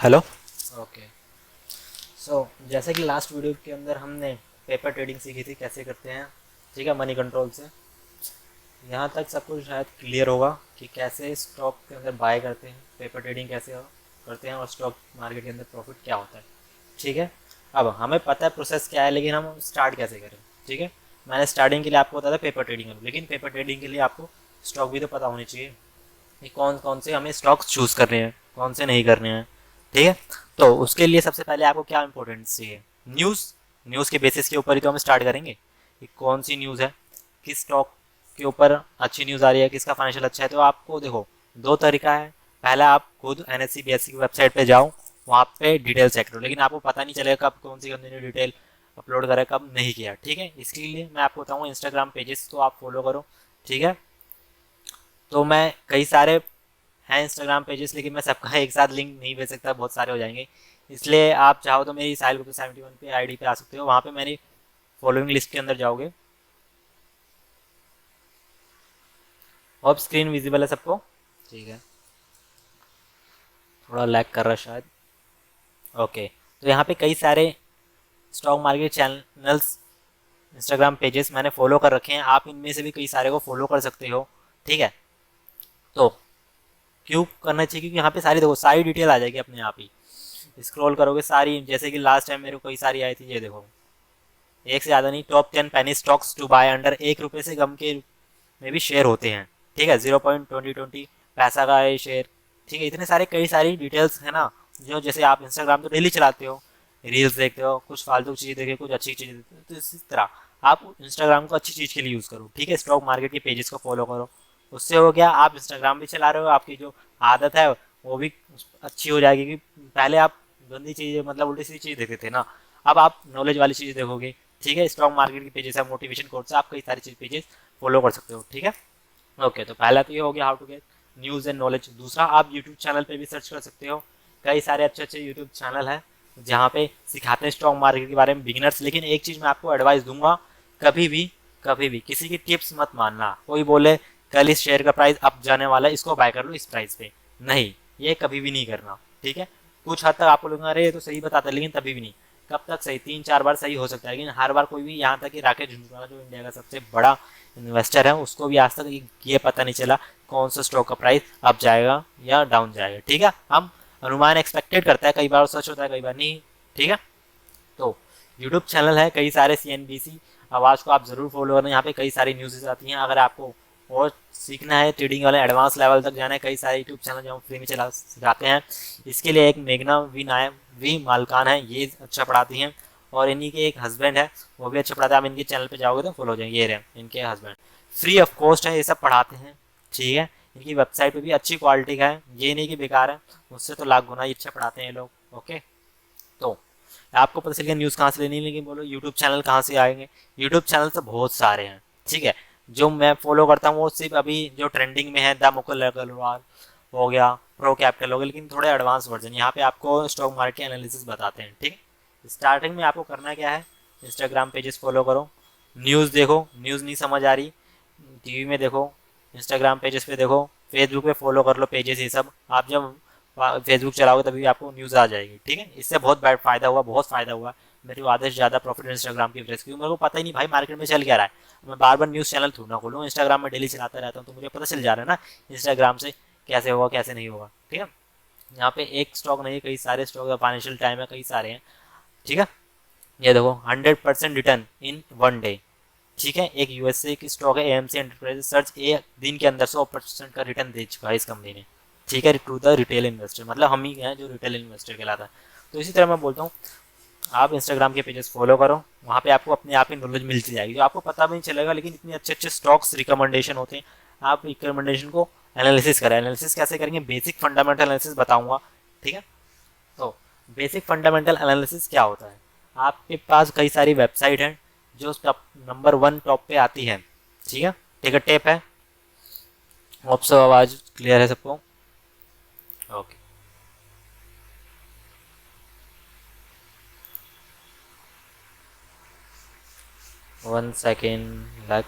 Hello. Okay. जैसे कि last video के अंदर हमने पेपर ट्रेडिंग सीखी थी कैसे करते हैं, ठीक है, मनी कंट्रोल से। यहाँ तक सब कुछ शायद क्लियर होगा कि कैसे स्टॉक के अंदर बाय करते हैं, पेपर ट्रेडिंग कैसे करते हैं और स्टॉक मार्केट के अंदर प्रॉफिट क्या होता है। ठीक है, अब हमें पता है प्रोसेस क्या है, लेकिन हम स्टार्ट कैसे करें। ठीक है, मैंने स्टार्टिंग के लिए आपको बताया था पेपर ट्रेडिंग, लेकिन पेपर ट्रेडिंग के लिए आपको स्टॉक भी तो पता होनी चाहिए कि कौन कौन से हमें स्टॉक चूज करने हैं, कौन से नहीं करने हैं। ठीक है, तो उसके लिए सबसे पहले आपको क्या इंपॉर्टेंस चाहिए, न्यूज़। न्यूज़ के बेसिस के ऊपर ही तो हम स्टार्ट करेंगे कि कौन सी न्यूज़ है, किस स्टॉक के ऊपर अच्छी न्यूज़ आ रही है, किसका फाइनेंशियल अच्छा है। तो आपको देखो, दो तरीका है। पहला, आप खुद NSE BSE की वेबसाइट पे जाओ, वहाँ पे डिटेल चेक करो, लेकिन आपको पता नहीं चलेगा कब कौन सी कंपनी ने डिटेल अपलोड करा कब नहीं किया। ठीक है, इसके लिए मैं आपको बताऊँगा इंस्टाग्राम पेजेस को आप फॉलो करो। ठीक है, तो मैं कई सारे हैं इंस्टाग्राम पेजेस, लेकिन मैं सबका एक साथ लिंक नहीं भेज सकता, बहुत सारे हो जाएंगे। इसलिए आप चाहो तो मेरी साहिल गुप्ता 71 पे आईडी पे आ सकते हो, वहाँ पे मेरी फॉलोइंग लिस्ट के अंदर जाओगे। और स्क्रीन विजिबल है सबको? ठीक है, थोड़ा लैग कर रहा है शायद। ओके, तो यहाँ पे कई सारे stock market channels, Instagram pages मैंने फॉलो कर रखे हैं, आप इनमें से भी कई सारे को फॉलो कर सकते हो। ठीक है, तो क्यों करना चाहिए, क्योंकि यहाँ पे सारी देखो सारी डिटेल आ जाएगी अपने आप ही। स्क्रॉल करोगे सारी, जैसे कि लास्ट टाइम मेरे को कई सारी आई थी, ये देखो, एक से ज़्यादा नहीं, top 10 penny stocks to buy under 1 रुपये से कम के में भी शेयर होते हैं। ठीक है, 0.2020 पैसा का ये शेयर। ठीक है, इतने सारे कई सारी डिटेल्स है ना, जो जैसे आप इंस्टाग्राम तो डेली चलाते हो, रील्स देखते हो, कुछ फालतू चीज़ें देखे, कुछ अच्छी चीज़ें देखते हो, तो इसी तरह आप इंस्टाग्राम को अच्छी चीज़ के लिए यूज़ करो। ठीक है, स्टॉक मार्केट के पेजेस को फॉलो करो, उससे हो गया आप इंस्टाग्राम भी चला रहे हो, आपकी जो आदत है वो भी अच्छी हो जाएगी। कि पहले आप गंदी चीज़ें, मतलब उल्टी सी चीज़ देखते थे ना, अब आप नॉलेज वाली चीज़ देखोगे। ठीक है, स्टॉक मार्केट के पेजेस है, मोटिवेशन कोर्स है, आप कई सारी चीज़ पेजेस फॉलो कर सकते हो। ठीक है, ओके, तो पहला तो ये हो गया how to get news and knowledge. दूसरा, आप यूट्यूब चैनल पे भी सर्च कर सकते हो, कई सारे अच्छे अच्छे यूट्यूब चैनल हैं जहाँ पे सिखाते हैं स्टॉक मार्केट के बारे में बिगिनर्स। लेकिन एक चीज़ मैं आपको एडवाइस दूंगा, कभी भी कभी भी किसी की टिप्स मत मानना। कोई बोले कल इस शेयर का प्राइस अप जाने वाला है, इसको बाय कर लो इस प्राइस पे, नहीं, ये कभी भी नहीं करना। ठीक है, कुछ हद तक आपको लगेगा अरे ये तो सही बताता है, लेकिन तभी भी नहीं। कब तक सही, 3-4 बार सही हो सकता है, लेकिन हर बार कोई भी, यहाँ तक कि राकेश झुनझुनवाला जो इंडिया का सबसे बड़ा इन्वेस्टर है, उसको भी आज तक ये पता नहीं चला कौन सा स्टॉक का प्राइस अप जाएगा या डाउन जाएगा। ठीक है, हम अनुमान एक्सपेक्टेड करता है, कई बार सच होता है कई बार नहीं। ठीक है, तो यूट्यूब चैनल है कई सारे, CNBC आवाज़ को आप ज़रूर फॉलो करना, यहाँ पे कई सारी न्यूज़ आती हैं। अगर आपको और सीखना है, ट्रेडिंग वाले एडवांस लेवल तक जाना है, कई सारे यूट्यूब चैनल जो हम फ्री में चला सिखाते हैं। इसके लिए एक मेघना वी नायम वी मालकान है, ये अच्छा पढ़ाती हैं, और इन्हीं के एक हस्बैंड है, वो भी अच्छा पढ़ाते हैं। आप इनके चैनल पे जाओगे तो फॉलो हो जाएंगे, ये रहे इनके हस्बैंड, फ्री ऑफ कॉस्ट है, ये सब पढ़ाते हैं। ठीक है, इनकी वेबसाइट पे भी अच्छी क्वालिटी का है, ये नहीं कि बेकार है, उससे तो लाख गुना ही अच्छा पढ़ाते हैं ये लोग। ओके, तो आपको पता चल गया न्यूज़ कहाँ से लेनी है, लेकिन बोलो यूट्यूब चैनल कहाँ से आएंगे। यूट्यूब चैनल तो बहुत सारे हैं। ठीक है, जो मैं फॉलो करता हूँ वो सिर्फ अभी जो ट्रेंडिंग में है, द मुकुल अग्रवाल हो गया, प्रो कैपिटल हो गया, लेकिन थोड़े एडवांस वर्जन, यहाँ पे आपको स्टॉक मार्केट एनालिसिस बताते हैं। ठीक है, स्टार्टिंग में आपको करना क्या है, इंस्टाग्राम पेजेस फॉलो करो, न्यूज़ देखो, न्यूज़ नहीं समझ आ रही टीवी में देखो, इंस्टाग्राम पेजेस पे देखो, फेसबुक पे फॉलो कर लो पेजेस, ये सब आप जब फेसबुक चलाओगे तभी आपको न्यूज़ आ जाएगी। ठीक है, इससे बहुत बड़ा फायदा हुआ, बहुत फायदा हुआ। मेरे को आधे से ज़्यादा प्रॉफिट इंस्टाग्राम की वजह से, क्योंकि मेरे को पता ही नहीं भाई मार्केट में चल क्या रहा है। मैं बार बार न्यूज़ चैनल थोड़ा ना खोलूँ, इंस्टाग्राम में डेली चलाता रहता हूँ, तो मुझे पता चल जा रहा है ना इंस्टाग्राम से कैसे होगा कैसे नहीं होगा। ठीक है, यहाँ पे एक स्टॉक नहीं, कई सारे स्टॉक है, फाइनेंशियल टाइम है, कई सारे हैं। ठीक है, ये देखो 100% रिटर्न इन 1 डे। ठीक है, एक USA की स्टॉक है AMC एंटरप्राइज सर्च, एक दिन के अंदर 100% का रिटर्न दे चुका है इस कंपनी ने। ठीक है, टू द रिटेल इन्वेस्टर, मतलब हम ही हैं जो रिटेल इन्वेस्टर कहलाता है। तो इसी तरह मैं बोलता हूँ, आप इंस्टाग्राम के पेजेस फॉलो करो, वहाँ पे आपको अपने आप ही नॉलेज मिलती जाएगी, जो आपको पता भी नहीं चलेगा, लेकिन इतने अच्छे अच्छे स्टॉक्स रिकमेंडेशन होते हैं। आप रिकमेंडेशन को एनालिसिस करें, एनालिसिस कैसे करेंगे, बेसिक फंडामेंटल एनालिसिस बताऊंगा। ठीक है, तो बेसिक फंडामेंटल एनालिसिस क्या होता है, आपके पास कई सारी वेबसाइट हैं जो टॉप नंबर 1 टॉप पे आती है। ठीक है, टिकट टेप है, होप सो आवाज़ क्लियर है सबको। ओके, 1 सेकेंड लग।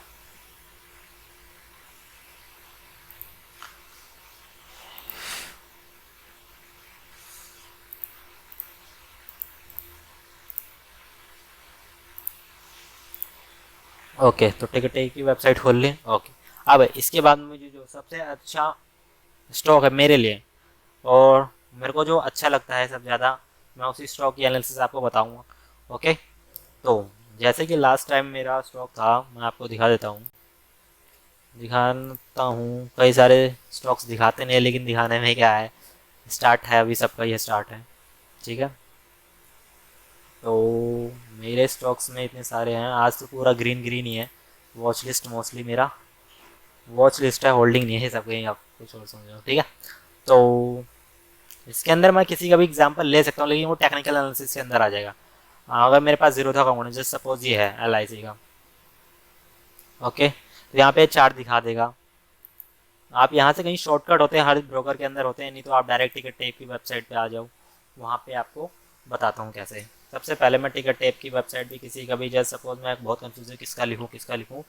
ओके, तो टिकट की वेबसाइट खोल ली। ओके, अब इसके बाद मुझे जो सबसे अच्छा स्टॉक है मेरे लिए, और मेरे को जो अच्छा लगता है सब ज़्यादा, मैं उसी स्टॉक की एनालिसिस आपको बताऊंगा। ओके, तो जैसे कि लास्ट टाइम मेरा स्टॉक था, मैं आपको दिखा देता हूँ, दिखाता हूँ। कई सारे स्टॉक्स दिखाते नहीं है, लेकिन दिखाने में क्या है, स्टार्ट है अभी सबका, ये स्टार्ट है। ठीक है, तो मेरे स्टॉक्स में इतने सारे हैं, आज तो पूरा ग्रीन ग्रीन ही है। वॉच लिस्ट मोस्टली मेरा वॉच लिस्ट है, होल्डिंग नहीं है सब, कहीं आप कुछ और समझो। ठीक है, तो इसके अंदर मैं किसी का भी एग्जांपल ले सकता हूँ, लेकिन वो टेक्निकल एनालिसिस के अंदर आ जाएगा। अगर मेरे पास जीरो था अकाउंट है, जस्ट सपोज ये है LIC का। ओके, तो यहाँ पे चार्ट दिखा देगा। आप यहाँ से कहीं शॉर्टकट होते हैं, हर ब्रोकर के अंदर होते हैं, नहीं तो आप डायरेक्ट टिकट टेप की वेबसाइट पे आ जाओ, वहाँ पे आपको बताता हूँ कैसे। सबसे पहले मैं टिकट टेप की वेबसाइट भी किसी का भी, जैसे सपोज मैं बहुत कंफ्यूज हूँ किसका लिखूँ किसका लिखूँ,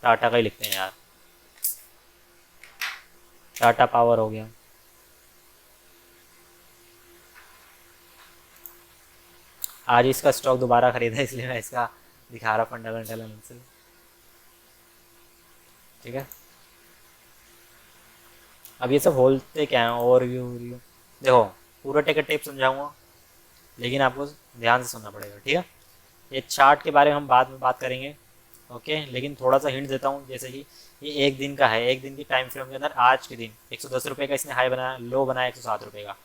टाटा का ही लिखते हैं यार, टाटा पावर हो गया। आज इसका स्टॉक दोबारा खरीदा, इसलिए मैं इसका दिखा रहा फंडामेंटल एनालिसिस। ठीक है, अब ये सब बोलते क्या है, ओवरव्यू रिव्यू। देखो, पूरा टिकट टेप समझाऊंगा, लेकिन आपको ध्यान से सुनना पड़ेगा। ठीक है, ये चार्ट के बारे में हम बाद में बात करेंगे। ओके, लेकिन थोड़ा सा हिंट देता हूँ, जैसे कि ये एक दिन का है, एक दिन की टाइम फ्रेम के अंदर आज के दिन 110 रुपये का इसने हाई बनाया, लो बनाया 107 रुपये का।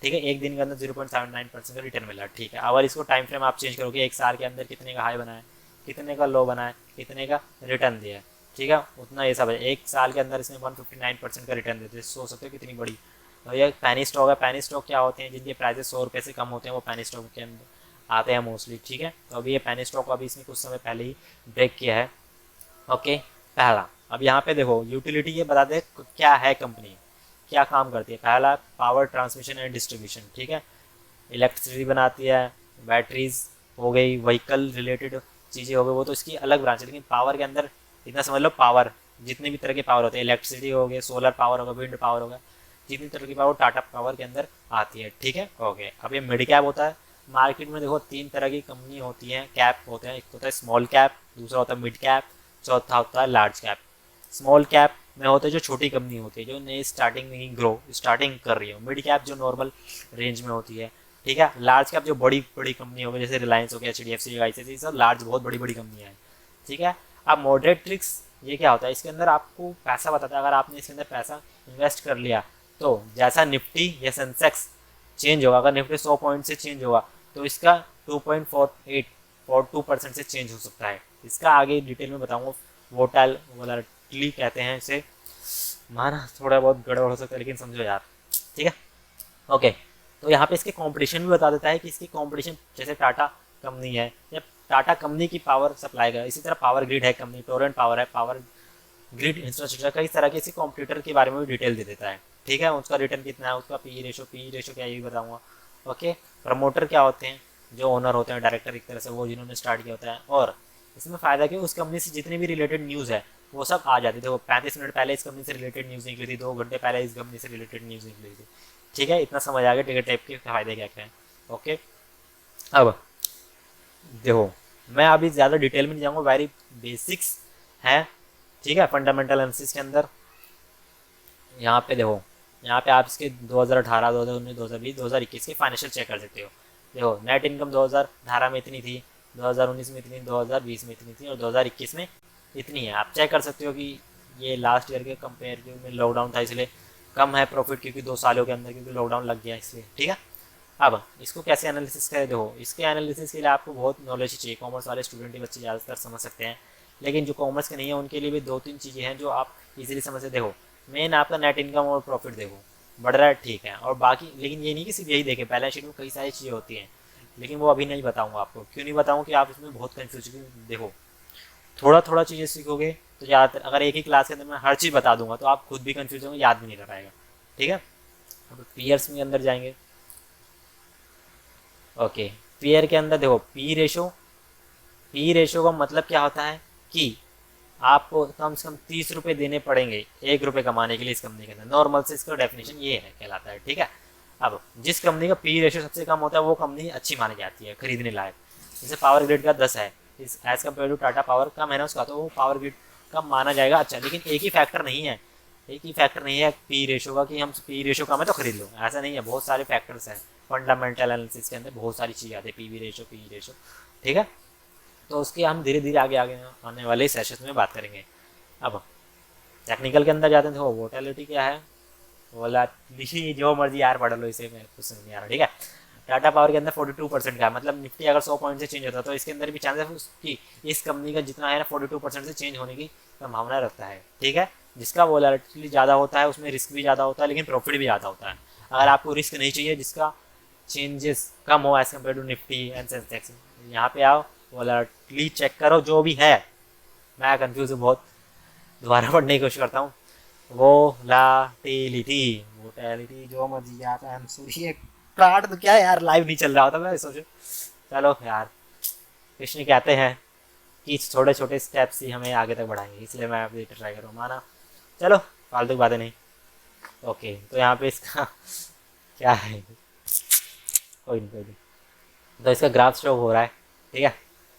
ठीक है, एक दिन के अंदर 0.79% का रिटर्न मिला। ठीक है, अगर इसको टाइम फ्रेम आप चेंज करोगे, एक साल के अंदर कितने का हाई बनाया, कितने का लो बनाया, कितने का रिटर्न दिया है, ठीक है, उतना ये सब है। एक साल के अंदर इसने 159% का रिटर्न देते हैं, सोच सकते हो कितनी बड़ी। और ये पैनी स्टॉक है। पैनी स्टॉक क्या होते हैं, जिनके प्राइसेस 100 रुपये से कम होते हैं, वो पैनी स्टॉक के अंदर आते हैं मोस्टली। ठीक है, तो अभी ये पैनी स्टॉक अभी इसने कुछ समय पहले ही ब्रेक किया है। ओके, पहला, अब यहाँ पे देखो यूटिलिटी, ये बता दे क्या है कंपनी, क्या काम करती है। पहला, पावर ट्रांसमिशन एंड डिस्ट्रीब्यूशन। ठीक है, इलेक्ट्रिसिटी बनाती है, बैटरीज हो गई, व्हीकल रिलेटेड चीज़ें हो गई, वो तो इसकी अलग ब्रांच है। लेकिन पावर के अंदर इतना समझ लो, पावर जितने भी तरह के पावर होते हैं, इलेक्ट्रिसिटी हो गई, सोलर पावर होगा, विंड पावर होगा, जितनी तरह की पावर टाटा पावर के अंदर आती है। ठीक है, ओके, अब ये मिड कैप होता है। मार्केट में देखो तीन तरह की कंपनी होती हैं, कैप होते हैं, एक होता है स्मॉल कैप, दूसरा होता है मिड कैप, चौथा होता है लार्ज कैप। स्मॉल कैप में होते हैं जो छोटी कंपनी होती है, जो नई स्टार्टिंग में ही स्टार्टिंग कर रही है। मिड कैप जो नॉर्मल रेंज में होती है। ठीक है, लार्ज कैप जो बड़ी बड़ी कंपनी हो गई, जैसे रिलायंस हो गया, HDFC, ICICI, सब लार्ज बहुत बड़ी बड़ी कंपनियाँ हैं। ठीक है, अब मॉडरेट ट्रिक्स, ये क्या होता है, इसके अंदर आपको पैसा बताता है। अगर आपने इसके अंदर पैसा इन्वेस्ट कर लिया, तो जैसा निफ्टी या सेंसेक्स चेंज होगा, अगर निफ्टी 100 पॉइंट से चेंज होगा, तो इसका 2.4842% से चेंज हो सकता है। इसका आगे डिटेल में बताऊंगा। वोलेटिलिटी कहते हैं इसे, माना थोड़ा बहुत गड़बड़ हो सकता है, लेकिन समझो यार। ठीक है, ओके, तो यहाँ पे इसके कंपटीशन भी बता देता है कि इसकी कंपटीशन, जैसे टाटा कंपनी है, या टाटा कंपनी की पावर सप्लाई कर, इसी तरह पावर ग्रिड है कंपनी, टोरेंट पावर है, पावर ग्रिड इंफ्रास्ट्रक्चर, कई तरह के इसी कॉम्पिटिटर के बारे में भी डिटेल दे देता है। ठीक है, उसका रिटर्न कितना है, उसका पी रेशो क्या है, ये भी बताऊंगा। ओके, प्रमोटर क्या होते हैं, जो ओनर होते हैं, डायरेक्टर एक तरह से, वो जिन्होंने स्टार्ट किया होता है। और इसमें फ़ायदा कि उस कंपनी से जितनी भी रिलेटेड न्यूज़ है, वो सब आ जाती थी। वो 35 मिनट पहले इस कंपनी से रिलेटेड न्यूज़ निकली थी, 2 घंटे पहले इस कंपनी से रिलेटेड न्यूज़ निकली थी। ठीक है, इतना समझ आ गया टिकट टाइप के फ़ायदे क्या क्या हैं। ओके, अब देखो, मैं अभी ज़्यादा डिटेल में नहीं जाऊँगा, वेरी बेसिक्स है। ठीक है, फंडामेंटल एनालिसिस के अंदर यहाँ पे देखो, यहाँ पे आप इसके 2018, 2019, 2020, 2021 की फाइनेंशियल चेक कर सकते हो। देखो, नेट इनकम 2018 में इतनी थी, 2019 में इतनी, 2020 में इतनी थी, और 2021 में इतनी है। आप चेक कर सकते हो कि ये लास्ट ईयर के कंपेरेटिव में लॉकडाउन था, इसलिए कम है प्रॉफिट, क्योंकि 2 सालों के अंदर, क्योंकि लॉकडाउन लग गया इसलिए। ठीक है, अब इसको कैसे एनालिसिस करें, देखो, इसके एनालिसिस के लिए आपको बहुत नॉलेज चाहिए। कॉमर्स वाले स्टूडेंट ही बच्चे ज़्यादातर समझ सकते हैं, लेकिन जो कॉमर्स के नहीं है उनके लिए भी 2-3 चीज़ें हैं जो आप इजीली समझ सकते। देखो, मेन आपका नेट इनकम और प्रॉफिट देखो, बढ़ रहा है, ठीक है, और बाकी, लेकिन ये नहीं कि सिर्फ यही देखें, बैलेंस शीट में कई सारी चीज़ें होती हैं, लेकिन वो अभी नहीं बताऊंगा आपको। क्यों नहीं बताऊँ कि आप इसमें बहुत कन्फ्यूज। देखो, थोड़ा थोड़ा चीज़ें सीखोगे तो ज़्यादातर, अगर एक ही क्लास के अंदर मैं हर चीज़ बता दूंगा तो आप खुद भी कन्फ्यूज होंगे, याद भी नहीं रह पाएगा। ठीक है, अब पीयर्स में अंदर जाएंगे। ओके, पीयर के अंदर देखो, पी रेशो का मतलब क्या होता है कि आपको कम से कम 30 रुपये देने पड़ेंगे 1 रुपये कमाने के लिए इस कंपनी के अंदर। नॉर्मल से इसका डेफिनेशन ये है, कहलाता है। ठीक है, अब जिस कंपनी का पी रेशो सबसे कम होता है, वो कंपनी अच्छी मानी जाती है, खरीदने लायक। जैसे पावर ग्रिड का 10 है, इस as compare to Tata Power कम है ना उसका, तो वो पावर ग्रिड कम माना जाएगा। अच्छा, लेकिन एक ही फैक्टर नहीं है, एक ही फैक्टर नहीं है पी रेशो का कि हम पी रेशो कम है तो खरीद लो, ऐसा नहीं है। बहुत सारे फैक्टर्स हैं फंडामेंटल एनालिसिस के अंदर, बहुत सारी चीज़ें आती है, पी रेशो, पी रेशो, ठीक है। तो उसकी हम धीरे धीरे आगे आगे आने वाले सेशंस में बात करेंगे। अब टेक्निकल के अंदर जाते हैं। तो वोलेटिलिटी क्या है, वोलेटिलिटी जो मर्जी यार पढ़ लो, इसे मेरे कुछ समझ नहीं आ रहा, ठीक है। टाटा पावर के अंदर 42% का है, मतलब निफ्टी अगर 100 पॉइंट से चेंज होता है तो इसके अंदर भी चांसेस उसकी, इस कंपनी का जितना है ना 42% से चेंज होने की संभावना रखता है, ठीक है। जिसका वोलेटिलिटी ज़्यादा होता है उसमें रिस्क भी ज़्यादा होता है, लेकिन प्रॉफिट भी ज़्यादा होता है। अगर आपको रिस्क नहीं चाहिए, जिसका चेंजेस कम हो as compare to Nifty and Sensex, यहाँ पे आओ, वोलेटिलिटी चेक करो जो भी है। मैं कंफ्यूज हूँ बहुत, दोबारा पढ़ने की कोशिश करता हूँ। वोलेटिलिटी, वोलेटिलिटी जो मर्जी आता है, सॉरी काट तो क्या है यार, लाइव नहीं चल रहा होता, मैं सोचो। चलो यार, कृष्ण कहते हैं कि छोटे छोटे स्टेप्स ही हमें आगे तक बढ़ाएंगे, इसलिए मैं अभी ट्राई करूँ माना। चलो फालतू बातें नहीं। ओके, तो यहाँ पे इसका क्या है, कोई नहीं कोई नहीं। तो इसका ग्राफ शो हो रहा है, ठीक है।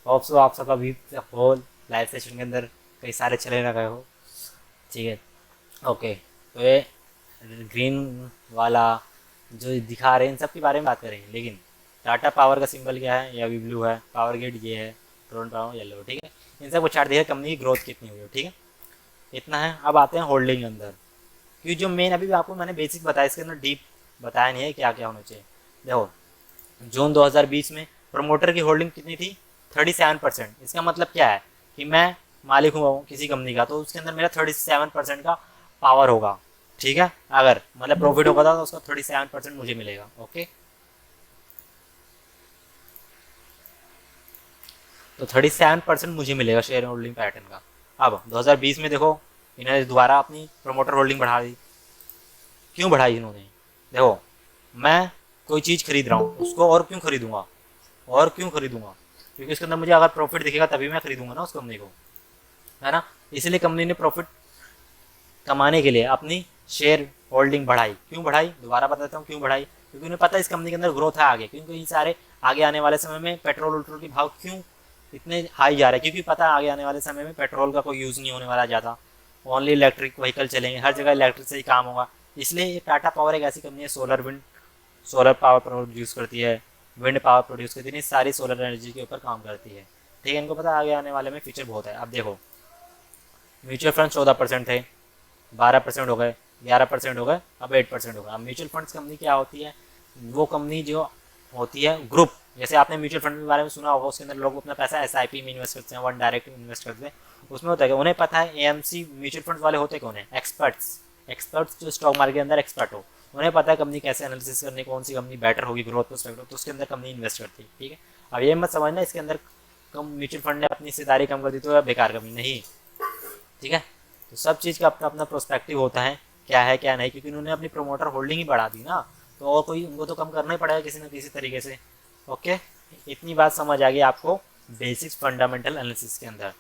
होप सो आप सबका भी होल लाइव सेशन के अंदर कई सारे चले ना गए हो, ठीक है। ओके, तो ये ग्रीन वाला जो दिखा रहे हैं इन सब के बारे में बात करेंगे, लेकिन टाटा पावर का सिंबल क्या है, ये अभी ब्लू है, पावर ग्रिड ये है, ड्रोन पावर येलो, ठीक है। इन सब को चार्ट देखिए कंपनी की ग्रोथ कितनी हुई है, ठीक है। इतना है। अब आते हैं होल्डिंग के अंदर, क्योंकि जो मेन अभी आपको मैंने बेसिक बताया, इसके अंदर डीप बताया नहीं है क्या क्या होना चाहिए। देखो, जून 2020 में प्रमोटर की होल्डिंग कितनी थी, 37%। इसका मतलब क्या है कि मैं मालिक हूँ किसी कंपनी का, तो उसके अंदर मेरा 37% का पावर होगा, ठीक है। अगर मतलब प्रॉफिट होगा तो उसका 37% मुझे मिलेगा, ओके। तो 37% मुझे मिलेगा शेयर होल्डिंग पैटर्न का। अब 2020 में देखो, इन्होंने दोबारा अपनी प्रमोटर होल्डिंग बढ़ा दी। क्यों बढ़ाई इन्होंने, देखो मैं कोई चीज़ खरीद रहा हूँ, उसको और क्यों खरीदूंगा, और क्यों खरीदूंगा, क्योंकि उसके अंदर मुझे अगर प्रॉफिट दिखेगा तभी मैं खरीदूंगा ना उस कंपनी को, है ना। इसलिए कंपनी ने प्रॉफिट कमाने के लिए अपनी शेयर होल्डिंग बढ़ाई। क्यों बढ़ाई, दोबारा बताता हूँ क्यों बढ़ाई। क्योंकि उन्हें पता है इस कंपनी के अंदर ग्रोथ है आगे, क्योंकि ये सारे आगे आने वाले समय में पेट्रोल वोट्रोल के भाव क्यों इतने हाई जा रहे हैं, क्योंकि पता है आगे आने वाले समय में पेट्रोल का कोई यूज़ नहीं होने वाला ज़्यादा, ओनली इलेक्ट्रिक व्हीकल चलेंगे, हर जगह इलेक्ट्रिक से ही काम होगा। इसलिए ये टाटा पावर एक ऐसी कंपनी है, solar wind, solar power produce करती है, विंड पावर प्रोड्यूस करती है, सारी सोलर एनर्जी के ऊपर काम करती है, ठीक है। इनको पता है आगे आने वाले में फ्यूचर बहुत है। अब देखो, म्यूचुअल फंड 14% थे, 12% हो गए, 11% हो गए, अब 8% हो गए। अब म्यूचुअल फंड्स कंपनी क्या होती है, वो कंपनी जो होती है ग्रुप, जैसे आपने म्यूचुअल फंड के बारे में सुना होगा, उसके अंदर लोग अपना पैसा एसआईपी में इन्वेस्ट करते हैं, वन डायरेक्ट इन्वेस्ट करते हैं। उसमें होता है कि उन्हें पता है एएमसी म्यूचुअल फंड वाले होते कौन है, एक्सपर्ट्स, एक्सपर्ट्स जो स्टॉक मार्केट के अंदर एक्सपर्ट हो, उन्हें पता है कंपनी कैसे एनालिसिस करनी, कौन सी कंपनी बेटर होगी ग्रोथ परस्पेक्टिव, तो उसके अंदर कंपनी इन्वेस्ट करती है, ठीक है। अब ये मत समझना इसके अंदर कम म्यूचुअल फंड ने अपनी हिस्सेदारी कम कर दी तो बेकार कंपनी नहीं, ठीक है। तो सब चीज़ का अपना अपना प्रोस्पेक्टिव होता है, क्या है क्या नहीं, क्योंकि उन्होंने अपनी प्रमोटर होल्डिंग ही बढ़ा दी ना, तो और कोई उनको तो कम करना ही पड़ेगा किसी न किसी तरीके से, ओके। इतनी बात समझ आ गई आपको बेसिक्स फंडामेंटल एनालिसिस के अंदर।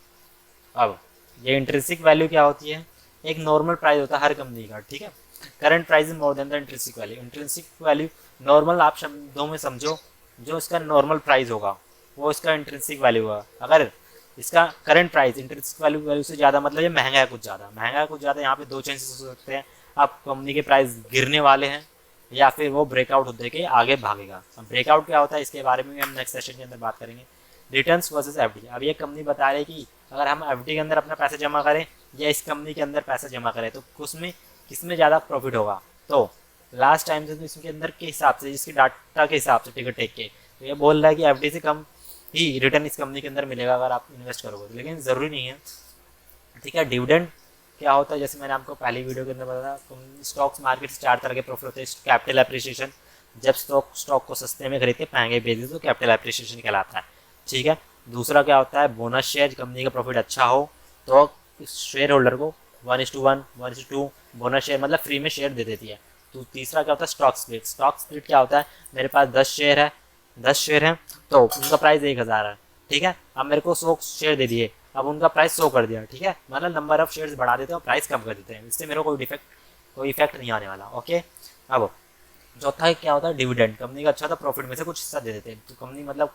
अब ये इंट्रिंसिक वैल्यू क्या होती है, एक नॉर्मल प्राइस होता है हर कंपनी का, ठीक है। Current price is more than the intrinsic value. Intrinsic value normal आप शब्दों में समझो, जो इसका नॉर्मल प्राइस होगा वो इसका इंट्रिंसिक वैल्यू होगा। अगर इसका करंट प्राइस इंट्रिंसिक वैल्यू से ज़्यादा, मतलब ये महंगा है कुछ ज़्यादा, महंगा है कुछ ज़्यादा, यहाँ पे दो चांसेस हो सकते हैं, आप कंपनी के प्राइस गिरने वाले हैं या फिर वो ब्रेकआउट होते के आगे भागेगा। अब ब्रेकआउट क्या होता है इसके बारे में भी हम नेक्स्ट सेशन के अंदर बात करेंगे। Returns versus FD. अब ये कंपनी बता रही है कि अगर हम एफडी के अंदर अपना पैसा जमा करें या इस कंपनी के अंदर पैसा जमा करें तो उसमें किसमें ज़्यादा प्रॉफिट होगा। तो लास्ट टाइम से तो इसके अंदर के हिसाब से, जिसकी डाटा के हिसाब से टिकट टेक के, तो ये बोल रहा है कि एफडी से कम ही रिटर्न इस कंपनी के अंदर मिलेगा अगर आप इन्वेस्ट करोगे, लेकिन ज़रूरी नहीं है, ठीक है। डिविडेंड क्या होता है, जैसे मैंने आपको पहली वीडियो के अंदर बताया, स्टॉक्स मार्केट से 4 तरह के प्रॉफिट होते हैं। कैपिटल एप्रिसिएशन, जब स्टॉक को सस्ते में खरीद के महंगे बेच दे तो कैपिटल एप्रिसिएशन कहलाता है, ठीक है। दूसरा क्या होता है, बोनस शेयर, कंपनी का प्रॉफिट अच्छा हो तो शेयर होल्डर को 1:1, 1:2 बोनस शेयर, मतलब फ्री में शेयर दे देती है। तो तीसरा क्या होता है, स्टॉक स्प्लिट। स्टॉक स्प्लिट क्या होता है, मेरे पास 10 शेयर हैं तो उनका प्राइस 1000 है, ठीक है। अब मेरे को 100 शेयर दे दिए, अब उनका प्राइस 100 कर दिया, ठीक है, मतलब नंबर ऑफ शेयर्स बढ़ा देते हैं और प्राइस कम कर देते हैं, इससे मेरे को कोई इफेक्ट नहीं आने वाला, ओके। अब चौथा क्या होता है, डिविडेंड। कंपनी का अच्छा था, प्रॉफिट में से कुछ हिस्सा दे देते हैं, तो कंपनी मतलब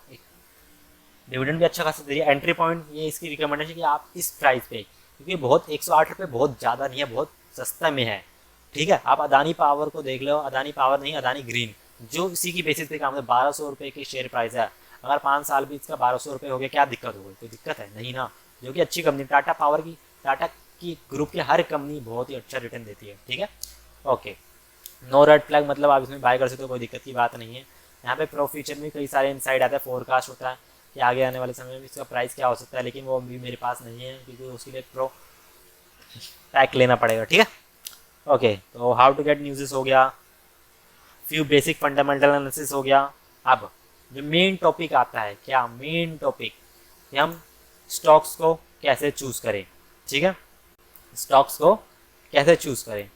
डिविडेंड भी अच्छा खासा दे रही है। एंट्री पॉइंट ये इसकी रिकमेंडेशन कि आप इस प्राइस पे, क्योंकि बहुत 108 रुपये बहुत ज़्यादा नहीं है, बहुत सस्ता में है, ठीक है। आप अदानी पावर को देख लो, अदानी पावर नहीं, अदानी ग्रीन, जो इसी की बेसिस पे काम है। 1200 रुपये की शेयर प्राइस है, अगर 5 साल भी इसका 1200 रुपये हो गया, क्या दिक्कत हो गई? कोई दिक्कत है नहीं ना, जो कि अच्छी कंपनी। टाटा पावर की, टाटा की ग्रुप की हर कंपनी बहुत ही अच्छा रिटर्न देती है, ठीक है। ओके, नो रेड फ्लैग, मतलब आप इसमें बाय कर सकते हो, कोई दिक्कत की बात नहीं है। यहाँ पे प्रो फ्यूचर में कई सारे इनसाइड आते हैं, फोरकास्ट होता है कि आगे आने वाले समय में इसका प्राइस क्या हो सकता है, लेकिन वो अभी मेरे पास नहीं है, क्योंकि उसके लिए प्रो पैक लेना पड़ेगा, ठीक है। ओके, तो हाउ टू गेट न्यूज़ हो गया, फ्यू बेसिक फंडामेंटल एनालिसिस हो गया। अब जो मेन टॉपिक आता है, क्या मेन टॉपिक, कि हम स्टॉक्स को कैसे चूज़ करें, ठीक है। स्टॉक्स को कैसे चूज़ करें,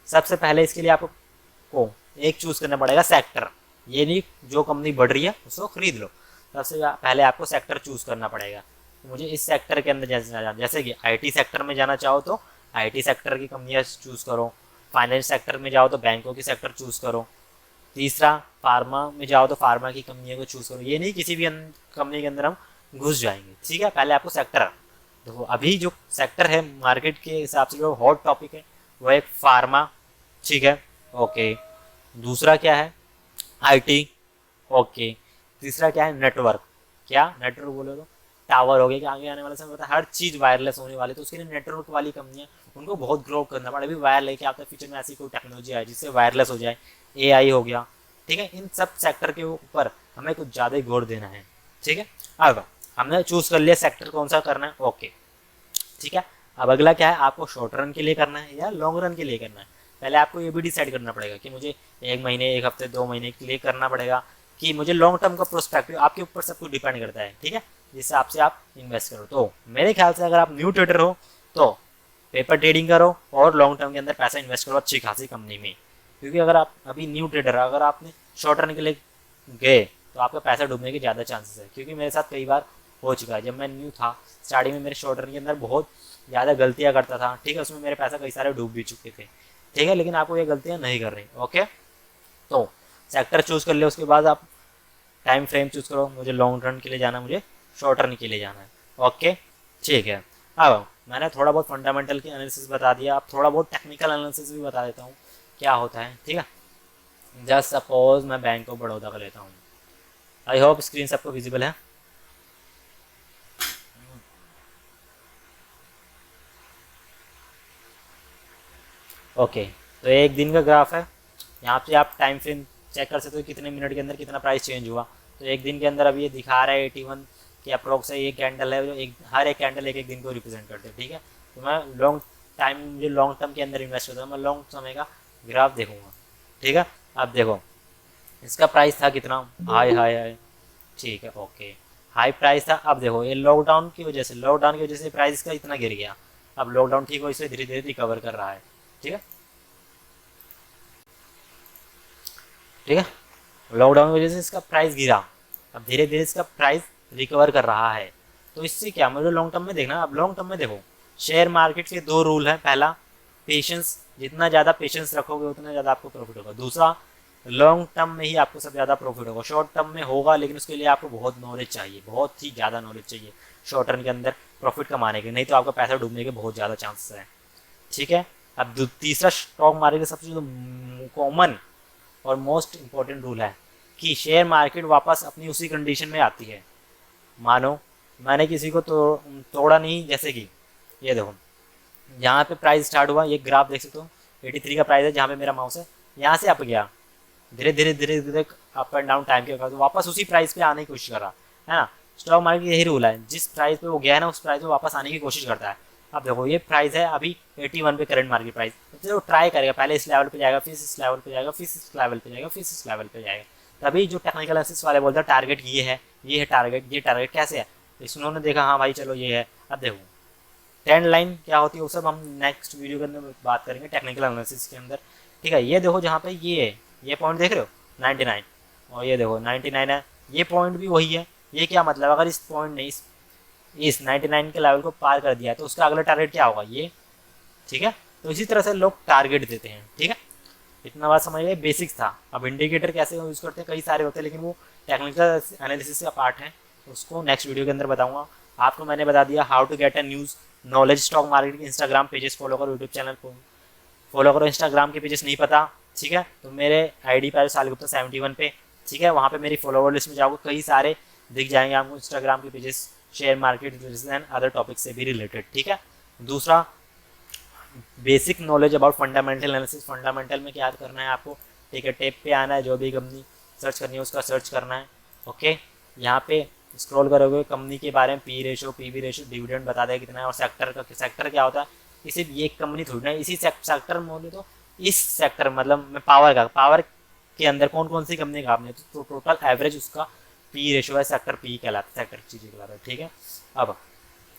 सबसे पहले इसके लिए आपको एक चूज़ करना पड़ेगा सेक्टर। ये नहीं जो कंपनी बढ़ रही है उसको खरीद लो, सबसे पहले आपको सेक्टर चूज़ करना पड़ेगा। तो मुझे इस सेक्टर के अंदर जैसे कि आईटी सेक्टर में जाना चाहो तो आईटी सेक्टर की कंपनियाँ चूज़ करो, फाइनेंस सेक्टर में जाओ तो बैंकों की सेक्टर चूज़ करो, तीसरा फार्मा में जाओ तो फार्मा की कंपनियों को चूज़ करो। ये नहीं किसी भी कंपनी के अंदर हम घुस जाएंगे, ठीक है। पहले आपको सेक्टर, देखो अभी जो सेक्टर है मार्केट के हिसाब से जो हॉट टॉपिक है वो एक फार्मा, ठीक है, ओके। दूसरा क्या है, आईटी, ओके। तीसरा क्या है, नेटवर्क। क्या नेटवर्क बोले तो टावर हो गया, कि आगे आने वाले समय पता है हर चीज़ वायरलेस होने वाली, तो उसके लिए नेटवर्क वाली कंपनियां, उनको बहुत ग्रो करना पड़ा। अभी वायर लेके आता है, फ्यूचर में ऐसी कोई टेक्नोलॉजी आए जिससे वायरलेस हो जाए, एआई हो गया, ठीक है। इन सब सेक्टर के ऊपर हमें कुछ ज़्यादा ही गौर देना है, ठीक है। अब हमने चूज़ कर लिया सेक्टर कौन सा करना है, ओके, ठीक है। अब अगला क्या है, आपको शॉर्ट रन के लिए करना है या लॉन्ग रन के लिए करना है। पहले आपको ये भी डिसाइड करना पड़ेगा कि मुझे 1 महीने, 1 हफ्ते, 2 महीने के लिए करना पड़ेगा, कि मुझे लॉन्ग टर्म का प्रोस्पेक्टिव, आपके ऊपर सब कुछ डिपेंड करता है, ठीक है, जिस हिसाब से आप इन्वेस्ट करो। तो मेरे ख्याल से अगर आप न्यू ट्रेडर हो तो पेपर ट्रेडिंग करो और लॉन्ग टर्म के अंदर पैसा इन्वेस्ट करो अच्छी खासी कंपनी में, क्योंकि अगर आप अभी न्यू ट्रेडर, अगर आपने शॉर्ट रन के लिए गए तो आपका पैसा डूबने के ज़्यादा चांसेस है, क्योंकि मेरे साथ कई बार हो चुका है। जब मैं न्यू था, स्टार्टिंग में मेरे शॉर्ट रन के अंदर बहुत ज़्यादा गलतियाँ करता था, ठीक है, उसमें मेरे पैसा कई सारे डूब भी चुके थे, ठीक है, लेकिन आपको ये गलतियाँ नहीं कर रही, ओके। तो सेक्टर चूज़ कर ले, उसके बाद आप टाइम फ्रेम चूज़ करो, मुझे लॉन्ग रन के लिए जाना है, मुझे शॉर्ट रन के लिए जाना है, ओके, ठीक है। अब मैंने थोड़ा बहुत फंडामेंटल की एनालिसिस बता दिया, अब थोड़ा बहुत टेक्निकल एनालिसिस भी बता देता हूँ क्या होता है, ठीक है। जस्ट सपोज मैं बैंक ऑफ बड़ौदा का लेता हूँ, आई होप स्क्रीन सबको विजिबल है। ओके, तो एक दिन का ग्राफ है, यहाँ पे आप टाइम फ्रेम चेक कर सकते हो कितने मिनट के अंदर कितना प्राइस चेंज हुआ। तो एक दिन के अंदर अभी ये दिखा रहा है 81 के अप्रोक्स है, ये कैंडल है जो हर एक कैंडल एक एक दिन को रिप्रेजेंट करते हैं, ठीक है। तो मैं लॉन्ग टाइम, जो लॉन्ग टर्म के अंदर इन्वेस्ट करता हूँ, मैं लॉन्ग समय का ग्राफ देखूंगा, ठीक है। अब देखो इसका प्राइस था कितना, हाई हाई हाई, ठीक है, ओके, हाई प्राइस था। अब देखो ये लॉकडाउन की वजह से प्राइस का इतना गिर गया। अब लॉकडाउन ठीक हो, इसलिए धीरे धीरे रिकवर कर रहा है, ठीक है, ठीक है। लॉकडाउन की वजह से इसका प्राइस गिरा, अब धीरे धीरे इसका प्राइस रिकवर कर रहा है। तो इससे क्या, मुझे लॉन्ग टर्म में देखना। अब लॉन्ग टर्म में देखो, शेयर मार्केट के दो रूल हैं, पहला पेशेंस, जितना ज़्यादा पेशेंस रखोगे उतना ज़्यादा आपको प्रॉफिट होगा। दूसरा, लॉन्ग टर्म में ही आपको सबसे ज़्यादा प्रॉफिट होगा, शॉर्ट टर्म में होगा लेकिन उसके लिए आपको बहुत नॉलेज चाहिए, बहुत ही ज़्यादा नॉलेज चाहिए शॉर्ट टर्म के अंदर प्रॉफिट कमाने के, नहीं तो आपका पैसा डूबने के बहुत ज़्यादा चांसेस हैं, ठीक है। अब तीसरा, स्टॉक मार्केट का सबसे जो कॉमन और मोस्ट इम्पॉर्टेंट रूल है कि शेयर मार्केट वापस अपनी उसी कंडीशन में आती है। मानो मैंने किसी को तोड़ा नहीं, जैसे कि ये देखो यहाँ पे प्राइस स्टार्ट हुआ, ये ग्राफ देख सकते हो 83 का प्राइस है जहाँ पे मेरा माउस है, यहाँ से अप गया, धीरे धीरे धीरे धीरे अप एंड डाउन टाइम के तो वापस उसी प्राइस पे आने की कोशिश कर रहा है ना। स्टॉक मार्केट यही रूल है, जिस प्राइस पे वो गया है ना उस प्राइस पे वापस आने की कोशिश करता है। अब देखो ये प्राइस है अभी 81 पे करंट मार्केट प्राइस, तो ट्राई करेगा, पहले इस लेवल पे जाएगा, फिर इस लेवल पे जाएगा, फिर इस लेवल पे जाएगा, फिर इस लेवल पे जाएगा। तभी जो टेक्निकल एनालिसिस वाले बोलते हैं टारगेट ये है टारगेट, ये टारगेट कैसे है, उन्होंने देखा हाँ भाई चलो ये है। अब देखो ट्रेंड लाइन क्या होती है वो सब हम नेक्स्ट वीडियो के अंदर बात करेंगे टेक्निकल एनालिसिस के अंदर, ठीक है। ये देखो जहाँ पे ये है, ये पॉइंट देख रहे हो 99, और ये देखो 99 है, ये पॉइंट भी वही है। ये क्या मतलब, अगर इस पॉइंट ने इस 99 के लेवल को पार कर दिया तो उसका अगला टारगेट क्या होगा, ये, ठीक है। तो इसी तरह से लोग टारगेट देते हैं, ठीक है। इतना बात समझ गए, बेसिक्स था। अब इंडिकेटर कैसे यूज़ करते हैं, कई सारे होते हैं, लेकिन वो टेक्निकल एनालिसिस का पार्ट है, उसको नेक्स्ट वीडियो के अंदर बताऊंगा। आपको मैंने बता दिया how to get a news knowledge stock market के इंस्टाग्राम पेजेस फॉलो करो, यूट्यूब चैनल को फॉलो करो। इंस्टाग्राम के पेजेस नहीं पता, ठीक है, तो मेरे आईडी पर साल गुप्ता 71 पे, ठीक है, वहाँ पे मेरी फॉलोवर लिस्ट में जाओगे, कई सारे दिख जाएंगे आपको इंस्टाग्राम के pages, share market and other topic से भी रिलेटेड, ठीक है। दूसरा, basic knowledge about fundamental analysis. Fundamental में क्या करना है आपको, ठीक है, टेप पे आना है, जो भी कंपनी सर्च करनी है उसका सर्च करना है, ओके। यहाँ पे स्क्रॉल करोगे कंपनी के बारे में, P ratio, PV ratio, dividend बता देगा कितना है, और सेक्टर का, सेक्टर क्या होता है, किसी ये एक कंपनी थोड़ी ना, इसी सेक्टर में बोले तो इस सेक्टर मतलब मैं पावर के अंदर कौन कौन सी कंपनी का आपने, तो टोटल एवरेज उसका पी रेशो है, सेक्टर पी कहलाता है, सेक्टर चीज़ें कहलाता है, ठीक है। अब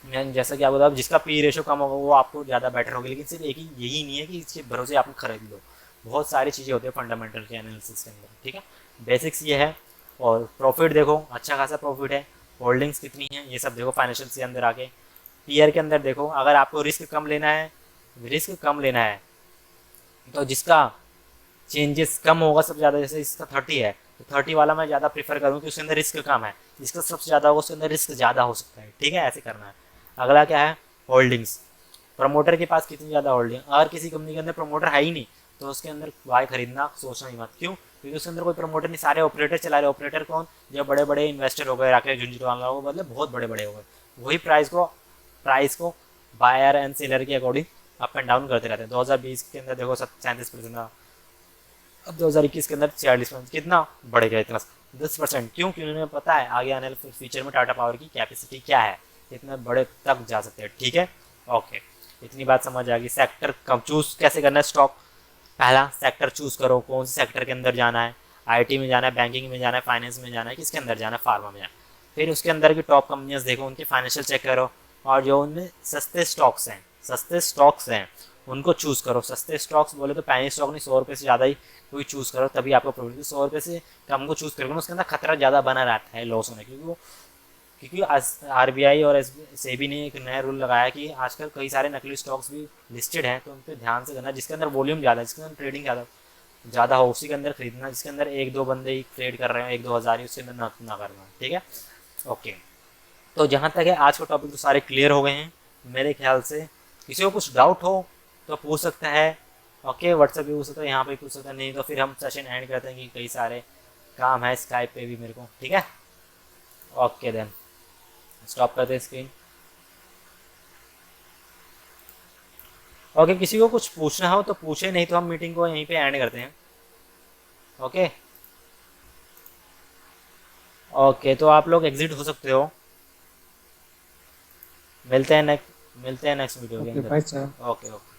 मैं जैसा कि आपको बता, जिसका पी रेशो कम होगा वो आपको ज़्यादा बेटर होगी, लेकिन सिर्फ एक ही यही नहीं है कि इसके भरोसे आप खरीद लो, बहुत सारी चीज़ें होती है फंडामेंटल के एनालिसिस के अंदर, ठीक है। बेसिक्स ये है। और प्रॉफिट देखो, अच्छा खासा प्रॉफिट है, होल्डिंग्स कितनी है ये सब देखो फाइनेंशियल के अंदर आके। पीयर के अंदर देखो, अगर आपको रिस्क कम लेना है तो जिसका चेंजेस कम होगा सबसे ज़्यादा, जैसे इसका 30 है तो 30 वाला मैं ज़्यादा प्रीफर करूँ कि उसके अंदर रिस्क कम है, जिसका सबसे ज़्यादा होगा उसके अंदर रिस्क ज़्यादा हो सकता है, ठीक है, ऐसे करना है। अगला क्या है, होल्डिंग्स। प्रमोटर के पास कितनी ज़्यादा होल्डिंग, अगर किसी कंपनी के अंदर प्रमोटर है ही नहीं तो उसके अंदर बाय खरीदना सोचना ही मत, क्यों, क्योंकि उसके अंदर कोई प्रमोटर नहीं, सारे ऑपरेटर चला रहे। ऑपरेटर कौन, जो बड़े बड़े इन्वेस्टर हो गए, राकेश झुंझुनवाला हो, मतलब बहुत बड़े बड़े हो गए, वही प्राइस को बायर एंड सेलर के अकॉर्डिंग अप एंड डाउन करते रहते हैं। 2020 के अंदर देखो 37%, अब 2021 के अंदर 46%, कितना बढ़ गया, इतना 10%, क्यों, क्योंकि उन्हें पता है आगे आने वाले फ्यूचर में टाटा पावर की कैपेसिटी क्या है, इतना बड़े तक जा सकते हैं, ठीक है, ओके। इतनी बात समझ आ गई। सेक्टर कब चूज कैसे करना है स्टॉक, पहला सेक्टर चूज करो, कौन से सेक्टर के अंदर जाना है, आईटी में जाना है, बैंकिंग में जाना है, फाइनेंस में जाना है, किसके अंदर जाना है, फार्मा में जाना है। फिर उसके अंदर की टॉप कंपनियां देखो, उनके फाइनेंशियल चेक करो, और जो उनमें सस्ते स्टॉक्स हैं उनको चूज़ करो। सस्ते स्टॉक्स बोले तो पैनी स्टॉक नहीं, 100 रुपये से ज़्यादा ही कोई चूज़ करो, तभी आपको प्रॉफिट। 100 रुपये से कम को चूज़ करोगे ना, उसके अंदर खतरा ज़्यादा बना रहता है लॉस होने, क्योंकि आरबीआई और सेबी ने एक नया रूल लगाया कि आजकल कई सारे नकली स्टॉक्स भी लिस्टेड हैं, तो उन पर ध्यान से करना, जिसके अंदर वॉल्यूम ज़्यादा है, जिसके अंदर ट्रेडिंग ज़्यादा हो उसी के अंदर खरीदना, जिसके अंदर एक दो बंदे ही ट्रेड कर रहे हैं, 1-2 हज़ार ही, उसके अंदर ना करना, ठीक है, ओके। तो जहाँ तक है आज का टॉपिक तो सारे क्लियर हो गए हैं मेरे ख्याल से। किसी को कुछ डाउट हो तो पूछ सकता है, ओके, व्हाट्सएप पे पूछ सकता है, यहाँ पे पूछ सकता है, नहीं तो फिर हम सेशन एंड करते हैं कि कई सारे काम है स्काइप पे भी मेरे को, ठीक है, ओके देन स्टॉप करते हैं स्क्रीन। ओके, किसी को कुछ पूछना हो तो पूछे, नहीं तो हम मीटिंग को यहीं पे एंड करते हैं, ओके। ओके, तो आप लोग एग्जिट हो सकते हो, मिलते हैं नेक्स्ट वीडियो के ओके अंदर, भाई साहब। Okay okay.